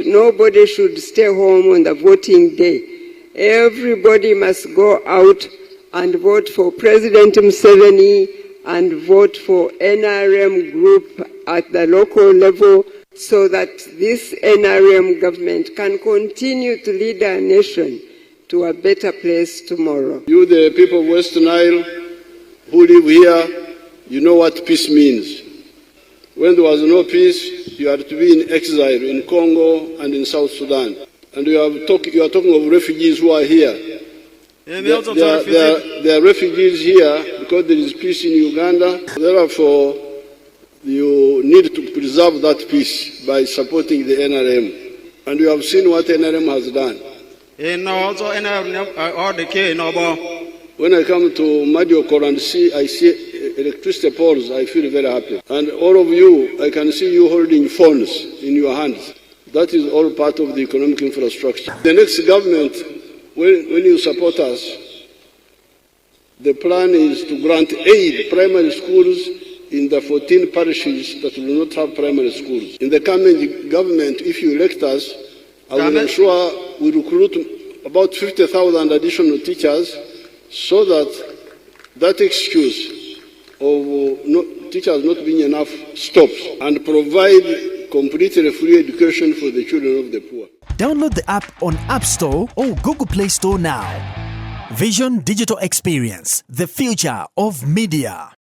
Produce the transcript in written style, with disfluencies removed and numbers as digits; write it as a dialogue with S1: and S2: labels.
S1: Nobody should stay home on the voting day. Everybody must go out and vote for President Museveni and vote for NRM group at the local level so that this NRM government can continue to lead our nation to a better place tomorrow.
S2: You, the people of West Nile who live here, you know what peace means. When there was no peace, you had to be in exile in Congo and in South Sudan. And you are talking of refugees who are here. There are refugees here because there is peace in Uganda. Therefore, you need to preserve that peace by supporting the NRM. And you have seen what NRM has done. When I come to Madi Okollo and I see electricity poles, I feel very happy. And all of you, I can see you holding phones in your hands. That is all part of the economic infrastructure. The next government, when you support us, the plan is to grant aid primary schools in the 14 parishes that will not have primary schools. In the coming government, if you elect us, I will ensure we recruit about 50,000 additional teachers so that excuse of teachers not being enough stops, and provide completely free education for the children of the poor.
S3: Download the app on App Store or Google Play Store now. Vision Digital Experience, the future of media.